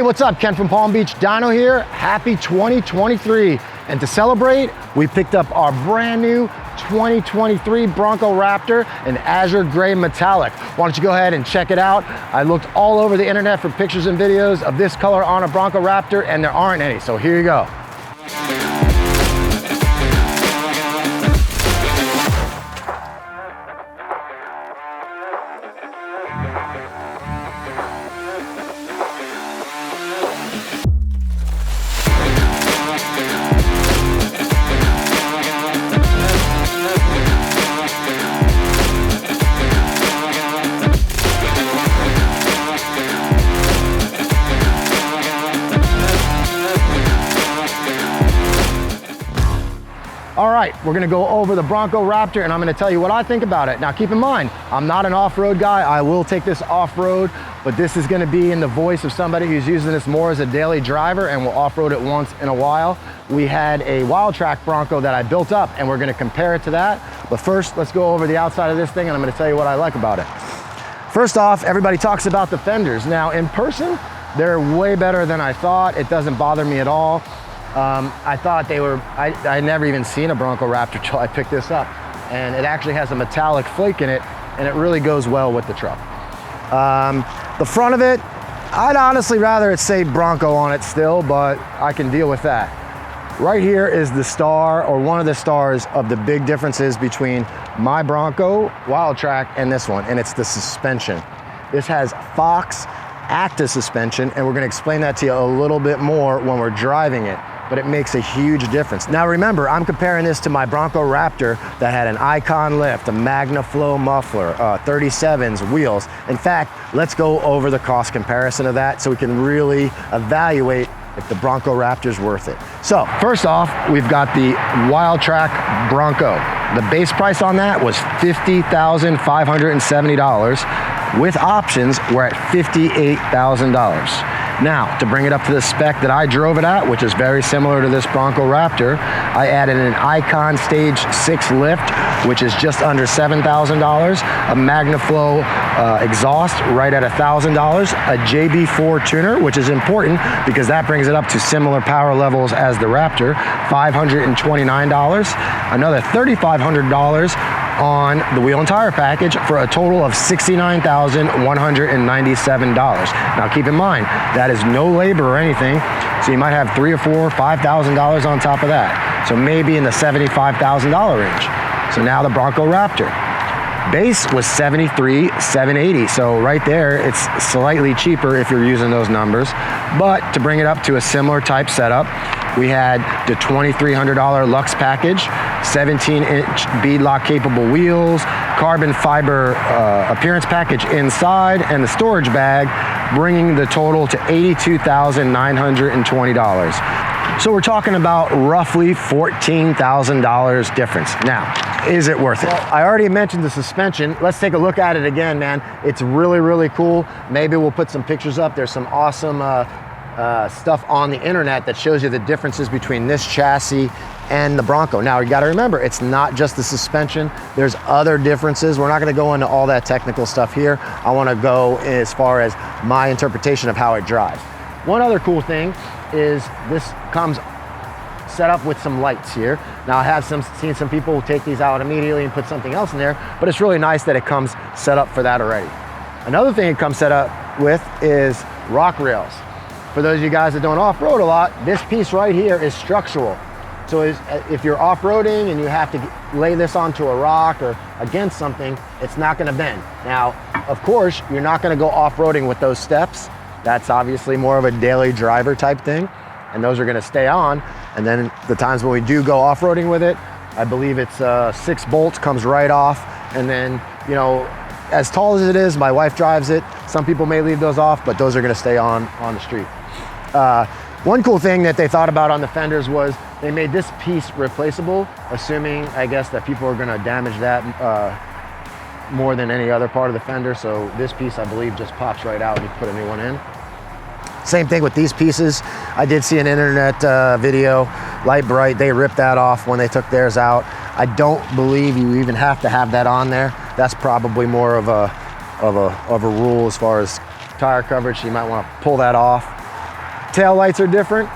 what's up? Ken from Palm Beach. Dyno here. Happy 2023. And to celebrate, we picked up our brand new 2023 Bronco Raptor in Azure Gray Metallic. Why don't you go ahead and check it out? I looked all over the internet for pictures and videos of this color on a Bronco Raptor, and there aren't any, so here you go. All right, we're gonna go over the Bronco Raptor and I'm gonna tell you what I think about it. Now keep in mind, I'm not an off-road guy. I will take this off-road, but this is gonna be in the voice of somebody who's using this more as a daily driver and will off-road it once in a while. We had a wild track Bronco that I built up and we're gonna compare it to that. But first, let's go over the outside of this thing and I'm gonna tell you what I like about it. First off, everybody talks about the fenders. Now in person, they're way better than I thought. It doesn't bother me at all. I thought they were, I'd never even seen a Bronco Raptor till I picked this up. And it actually has a metallic flake in it and it really goes well with the truck. The front of it, I'd honestly rather it say Bronco on it still, but I can deal with that. Right here is the star, or one of the stars of the big differences between my Bronco Wild Track and this one, and it's the suspension. This has Fox active suspension, and we're gonna explain that to you a little bit more when we're driving it, but it makes a huge difference. Now remember, I'm comparing this to my Bronco Raptor that had an Icon lift, a MagnaFlow muffler, 37s, wheels. In fact, let's go over the cost comparison of that so we can really evaluate if the Bronco Raptor is worth it. So first off, we've got the Wild Track Bronco. The base price on that was $50,570. With options, we're at $58,000. Now, to bring it up to the spec that I drove it at, which is very similar to this Bronco Raptor, I added an Icon Stage 6 lift, which is just under $7,000, a MagnaFlow exhaust right at $1,000, a JB4 tuner, which is important because that brings it up to similar power levels as the Raptor, $529, another $3,500 on the wheel and tire package for a total of $69,197. Now keep in mind, that is no labor or anything, so you might have $3,000 or $4,000, $5,000 on top of that. So maybe in the $75,000 range. So now the Bronco Raptor. Base was $73,780, so right there, it's slightly cheaper if you're using those numbers. But to bring it up to a similar type setup, we had the $2,300 Lux package, 17-inch beadlock capable wheels, carbon fiber appearance package inside, and the storage bag, bringing the total to $82,920. So we're talking about roughly $14,000 difference. Now, is it worth it? Well, I already mentioned the suspension. Let's take a look at it again, man. It's really, really cool. Maybe we'll put some pictures up. There's some awesome stuff on the internet that shows you the differences between this chassis and the Bronco. Now you gotta remember, it's not just the suspension, there's other differences. We're not gonna go into all that technical stuff here. I wanna go as far as my interpretation of how it drives. One other cool thing is this comes set up with some lights here. Now I have seen some people take these out immediately and put something else in there, but it's really nice that it comes set up for that already. Another thing it comes set up with is rock rails. For those of you guys that don't off-road a lot, this piece right here is structural. So if you're off-roading and you have to lay this onto a rock or against something, it's not gonna bend. Now, of course, you're not gonna go off-roading with those steps. That's obviously more of a daily driver type thing, and those are gonna stay on. And then the times when we do go off-roading with it, I believe it's 6 bolts, comes right off. And then, you know, as tall as it is, my wife drives it. Some people may leave those off, but those are gonna stay on the street. One cool thing that they thought about on the fenders was they made this piece replaceable, assuming, I guess, that people are gonna damage that more than any other part of the fender. So this piece, I believe, just pops right out and you put a new one in. Same thing with these pieces. I did see an internet video, Light Bright, they ripped that off when they took theirs out. I don't believe you even have to have that on there. That's probably more of a rule as far as tire coverage. So you might want to pull that off. Tail lights are different.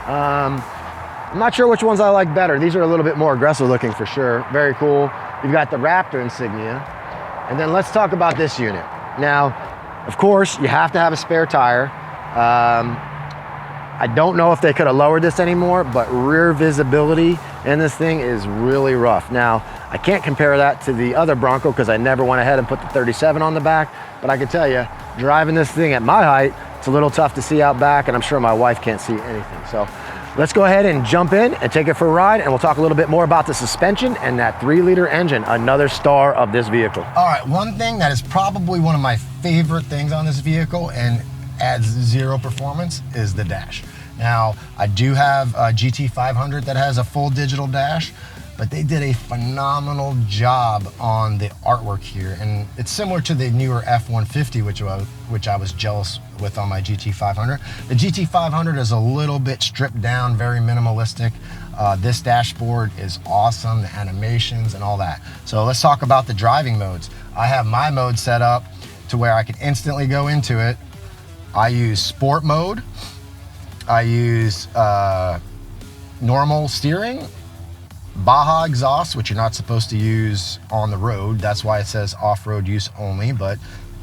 I'm not sure which ones I like better. These are a little bit more aggressive looking for sure. Very cool. You've got the Raptor insignia. And then let's talk about this unit. Now, of course, you have to have a spare tire. I don't know if they could have lowered this anymore, but rear visibility in this thing is really rough. Now, I can't compare that to the other Bronco because I never went ahead and put the 37 on the back, but I can tell you, driving this thing at my height, it's a little tough to see out back, and I'm sure my wife can't see anything. So let's go ahead and jump in and take it for a ride, and we'll talk a little bit more about the suspension and that 3-liter engine, another star of this vehicle. All right, one thing that is probably one of my favorite things on this vehicle and adds zero performance is the dash. Now, I do have a GT500 that has a full digital dash, but they did a phenomenal job on the artwork here. And it's similar to the newer F-150, which I was jealous with on my GT500. The GT500 is a little bit stripped down, very minimalistic. This dashboard is awesome, the animations and all that. So let's talk about the driving modes. I have my mode set up to where I can instantly go into it. I use sport mode. I use normal steering, Baja exhaust, which you're not supposed to use on the road. That's why it says off-road use only, but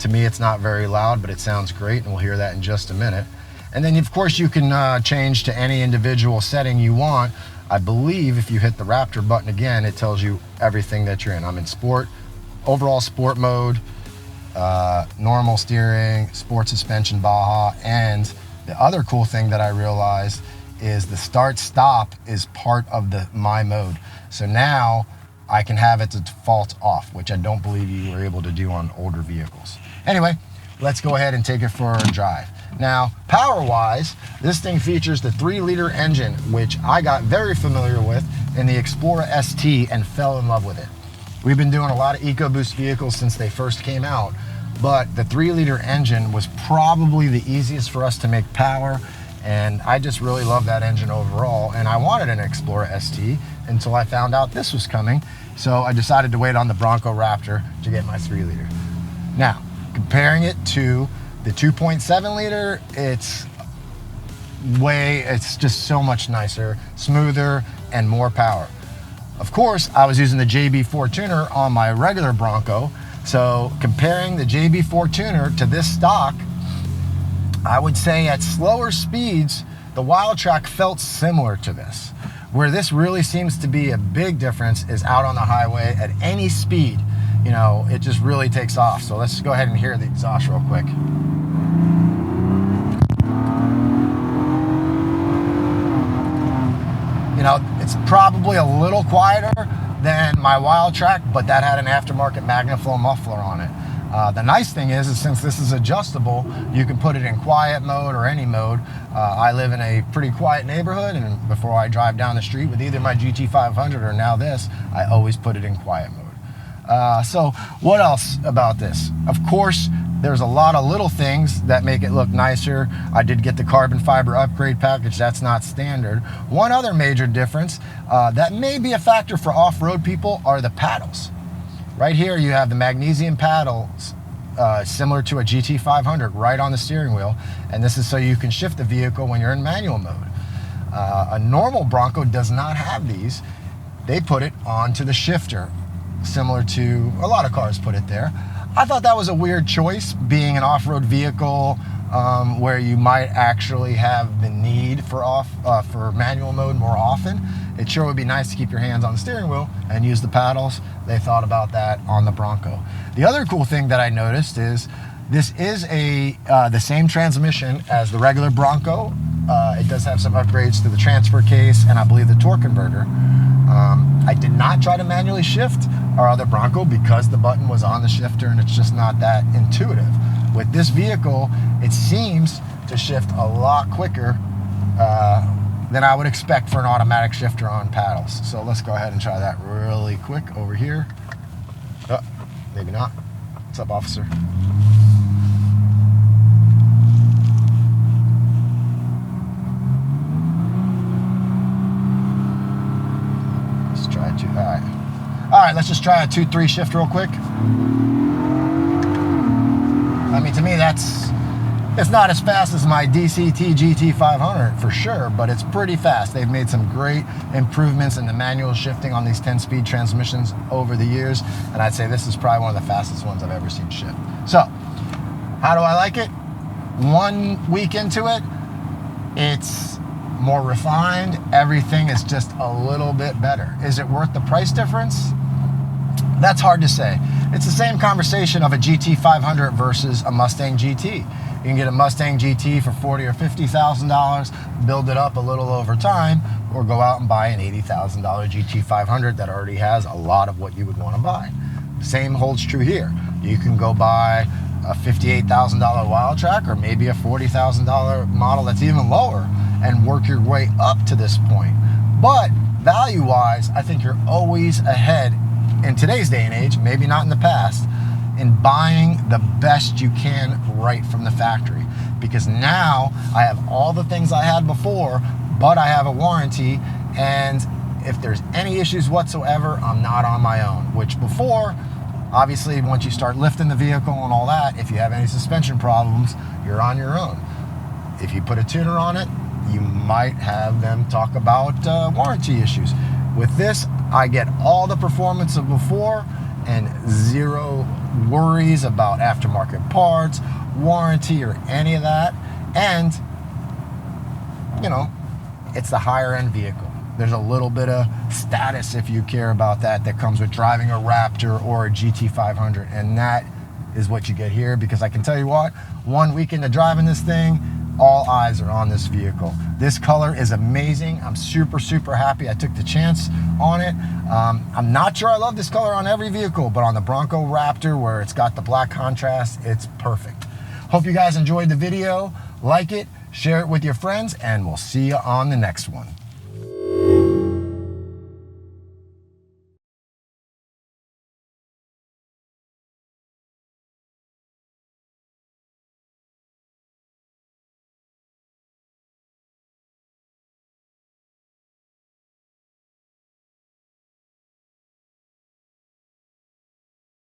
to me it's not very loud, but it sounds great, and we'll hear that in just a minute. And then of course you can change to any individual setting you want. I believe if you hit the Raptor button again, it tells you everything that you're in. I'm in sport, overall sport mode, normal steering, sport suspension, Baja, and the other cool thing that I realized is the start stop is part of my mode. So now I can have it to default off, which I don't believe you were able to do on older vehicles. Anyway, let's go ahead and take it for a drive. Now, power-wise, this thing features the 3-liter engine, which I got very familiar with in the Explorer ST and fell in love with it. We've been doing a lot of EcoBoost vehicles since they first came out, but the 3-liter engine was probably the easiest for us to make power, and I just really love that engine overall. And I wanted an Explorer ST until I found out this was coming, so I decided to wait on the Bronco Raptor to get my 3-liter. Now, comparing it to the 2.7 liter, it's just so much nicer, smoother, and more power. Of course, I was using the JB4 tuner on my regular Bronco, so comparing the JB4 tuner to this stock, I would say at slower speeds, the Wild Track felt similar to this. Where this really seems to be a big difference is out on the highway at any speed. You know, it just really takes off. So let's go ahead and hear the exhaust real quick. You know, it's probably a little quieter than my Wild Track, but that had an aftermarket MagnaFlow muffler on it. The nice thing is since this is adjustable, you can put it in quiet mode or any mode. I live in a pretty quiet neighborhood, and before I drive down the street with either my GT500 or now this, I always put it in quiet mode. So what else about this? Of course, there's a lot of little things that make it look nicer. I did get the carbon fiber upgrade package. That's not standard. One other major difference that may be a factor for off-road people are the paddles. Right here you have the magnesium paddles, similar to a GT500, right on the steering wheel, and this is so you can shift the vehicle when you're in manual mode. A normal Bronco does not have these. They put it onto the shifter, similar to a lot of cars put it there. I thought that was a weird choice, being an off-road vehicle where you might actually have the need for manual mode more often. It sure would be nice to keep your hands on the steering wheel and use the paddles. They thought about that on the Bronco. The other cool thing that I noticed is this is the same transmission as the regular Bronco. It does have some upgrades to the transfer case and I believe the torque converter. I did not try to manually shift our other Bronco because the button was on the shifter and it's just not that intuitive. With this vehicle, it seems to shift a lot quicker than I would expect for an automatic shifter on paddles. So let's go ahead and try that really quick over here. Oh, maybe not. What's up, officer? Let's try it. All right, let's just try a 2-3 shift real quick. I mean, to me, that's It's not as fast as my DCT GT500 for sure, but it's pretty fast. They've made some great improvements in the manual shifting on these 10-speed transmissions over the years, and I'd say this is probably one of the fastest ones I've ever seen shift. So, how do I like it? 1 week into it, it's more refined. Everything is just a little bit better. Is it worth the price difference? That's hard to say. It's the same conversation of a GT500 versus a Mustang GT. You can get a Mustang GT for $40,000 or $50,000, build it up a little over time, or go out and buy an $80,000 GT500 that already has a lot of what you would want to buy. Same holds true here. You can go buy a $58,000 Wildtrak or maybe a $40,000 model that's even lower and work your way up to this point. But value-wise, I think you're always ahead in today's day and age, maybe not in the past, in buying the best you can right from the factory. Because now I have all the things I had before, but I have a warranty, and if there's any issues whatsoever, I'm not on my own. Which before, obviously, once you start lifting the vehicle and all that, if you have any suspension problems, you're on your own. If you put a tuner on it, you might have them talk about warranty issues. With this, I get all the performance of before and zero worries about aftermarket parts, warranty, or any of that. And, you know, it's the higher end vehicle. There's a little bit of status, if you care about that, that comes with driving a Raptor or a GT500. And that is what you get here, because I can tell you what, 1 week into driving this thing, all eyes are on this vehicle. This color is amazing. I'm super, super happy I took the chance on it. I'm not sure I love this color on every vehicle, but on the Bronco Raptor, where it's got the black contrast, it's perfect. Hope you guys enjoyed the video. Like it, share it with your friends, and we'll see you on the next one.